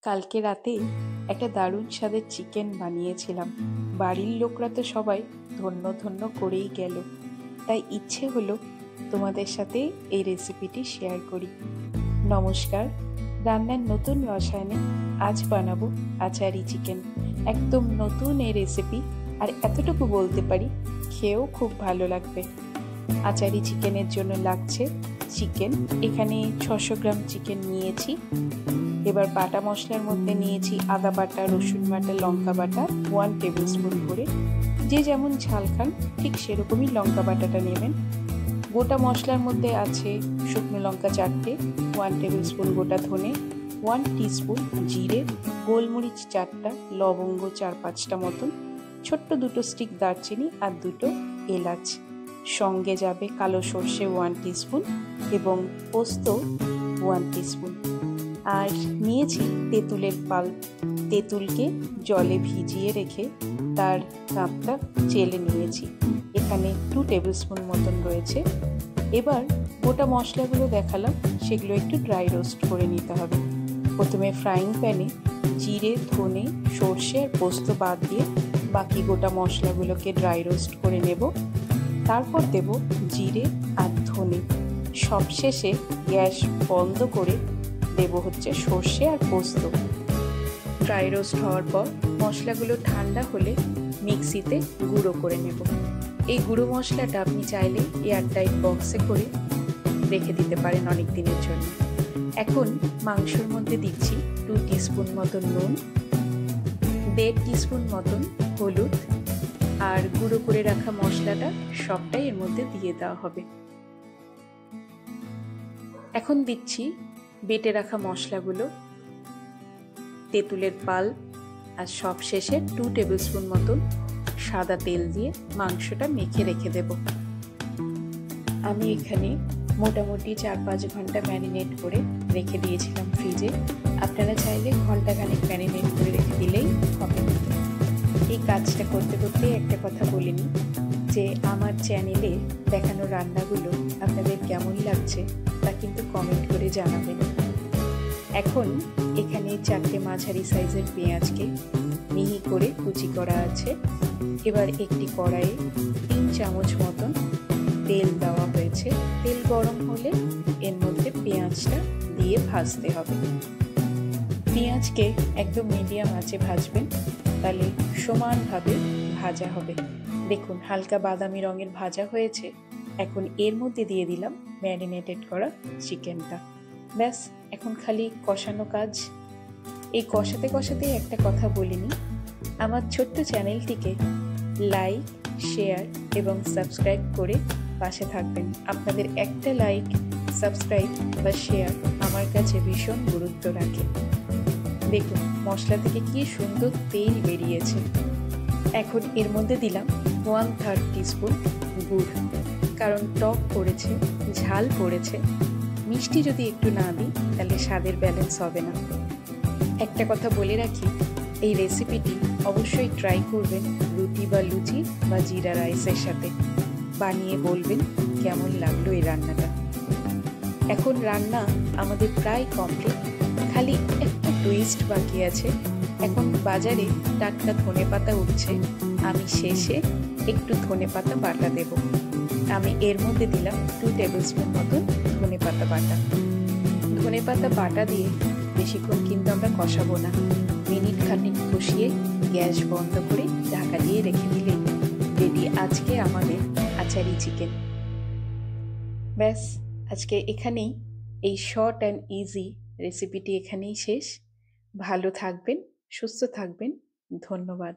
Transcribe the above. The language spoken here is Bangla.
কালকে রাতে একটা দারুণ স্বাদের চিকেন বানিয়েছিলাম। বাড়ির লোকরা তো সবাই ধন্য ধন্য করেই গেল। তাই ইচ্ছে হলো তোমাদের সাথে এই রেসিপিটি শেয়ার করি। নমস্কার, রান্নার নতুন রসায়নে আজ বানাবো আচারি চিকেন। একদম নতুন এই রেসিপি, আর এতটুকু বলতে পারি খেয়েও খুব ভালো লাগবে। আচারি চিকেনের জন্য লাগছে চিকেন। এখানে 600 গ্রাম চিকেন নিয়েছি। এবার বাটা মশলার মধ্যে নিয়েছি আদা বাটা, রসুন বাটা, লঙ্কা বাটা 1 টেবিল স্পুন করে। যে যেমন ঝাল খান ঠিক সেরকমই লঙ্কা বাটাটা নেবেন। গোটা মশলার মধ্যে আছে শুকনো লঙ্কা 4টে, 1 টেবিল স্পুন গোটা ধনে, 1 টিস্পুন জিরে, গোলমরিচ 4টা, লবঙ্গ 4-5টা মতন, ছোট্ট 2টো স্টিক দারচিনি আর 2টো এলাচ। সঙ্গে যাবে কালো সর্ষে 1 টিস্পুন এবং পোস্ত 1 টিস্পুন। আর নিয়েছি তেঁতুলের পাল্প। তেঁতুলকে জলে ভিজিয়ে রেখে তার কাপটা চেলে নিয়েছি। এখানে 2 টেবিল স্পুন মতন রয়েছে। এবার গোটা মশলাগুলো দেখালাম, সেগুলো একটু ড্রাই রোস্ট করে নিতে হবে। প্রথমে ফ্রাইং প্যানে জিরে, ধনে, সর্ষে আর পোস্ত বাদ দিয়ে বাকি গোটা মশলাগুলোকে ড্রাই রোস্ট করে নেব। তারপর দেব জিরে আর ধনে। সবশেষে গ্যাস বন্ধ করে দেব হচ্ছে সর্ষে আর পোস্ত। ড্রাই রোস্ট হওয়ার পর মশলাগুলো ঠান্ডা হলে মিক্সিতে গুঁড়ো করে নেব। এই গুঁড়ো মশলাটা আপনি চাইলে এয়ারটাইট বক্সে করে রেখে দিতে পারেন অনেক দিনের জন্য। এখন মাংসের মধ্যে দিচ্ছি 2 টিস্পুন মতন নুন, 1.5 টিস্পুন মতন হলুদ, আর গুঁড়ো করে রাখা মশলাটা সবটাই এর মধ্যে দিয়ে দেওয়া হবে। এখন দিচ্ছি বেটে রাখা মশলাগুলো, তেঁতুলের পাল্প, আর সব শেষে 2 টেবিল স্পুন মতন সাদা তেল দিয়ে মাংসটা মেখে রেখে দেব। আমি এখানে মোটামুটি 4-5 ঘন্টা ম্যারিনেট করে রেখে দিয়েছিলাম ফ্রিজে। আপনারা চাইলে ঘন্টাখানেক ম্যারিনেট করে রেখে দিলেই হবে। এই কাজটা করতে করতে একটা কথা বলিনি যে আমার চ্যানেলে দেখানো রান্নাগুলো আপনাদের কেমন লাগছে তা কিন্তু কমেন্ট করে জানাবেন। এখন এখানে 4টে মাঝারি সাইজের পেঁয়াজকে মিহি করে কুচি করা আছে। এবার একটি কড়াইয়ে 3 চামচ মতন তেল দেওয়া হয়েছে। তেল গরম হলে এর মধ্যে পেঁয়াজটা দিয়ে ভাজতে হবে। পেঁয়াজকে একদম মিডিয়াম আঁচে ভাজবেন, তাহলে সমানভাবে ভাজা হবে। দেখুন হালকা বাদামি রঙের ভাজা হয়েছে। এখন এর মধ্যে দিয়ে দিলাম ম্যারিনেটেড করা চিকেনটা। ব্যাস, এখন খালি কষানো কাজ। এই কষাতে কষাতে একটা কথা বলিনি, আমার ছোট্ট চ্যানেলটিকে লাইক, শেয়ার এবং সাবস্ক্রাইব করে পাশে থাকবেন। আপনাদের একটা লাইক, সাবস্ক্রাইব বা শেয়ার আমার কাছে ভীষণ গুরুত্ব রাখে। দেখুন মশলা থেকে কি সুন্দর তেল বেরিয়েছে। এখন এর মধ্যে দিলাম 1/3 টিস্পুন গুড়, কারণ টক পড়েছে, ঝাল পড়েছে। মিষ্টি যদি একটু না দিই তাহলে স্বাদের ব্যালেন্স হবে না। একটা কথা বলে রাখি, এই রেসিপিটি অবশ্যই ট্রাই করবেন রুটি বা লুচি বা জিরা রাইসের সাথে। বানিয়ে বলবেন কেমন লাগলো এই রান্নাটা। এখন রান্না আমাদের প্রায় কমপ্লিট, খালি একটা টুইস্ট বাকি আছে। এখন বাজারে টাটকা ধনেপাতা উঠছে, আমি শেষে একটু ধনেপাতা বাটা দেব। আমি এর মধ্যে দিলাম 2 টেবিল স্পুন মতন ধনেপাতা বাটা। ধনেপাতা বাটা দিয়ে বেশিক্ষণ কিন্তু আমরা কষাবো না। মিনিট খানিক কষিয়ে গ্যাস বন্ধ করে ঢাকা দিয়ে রেখে দিলে রেডি আজকে আমাদের আচারি চিকেন। ব্যাস, আজকে এখানেই এই শর্ট অ্যান্ড ইজি রেসিপিটি এখানেই শেষ। ভালো থাকবেন, সুস্থ থাকবেন। ধন্যবাদ।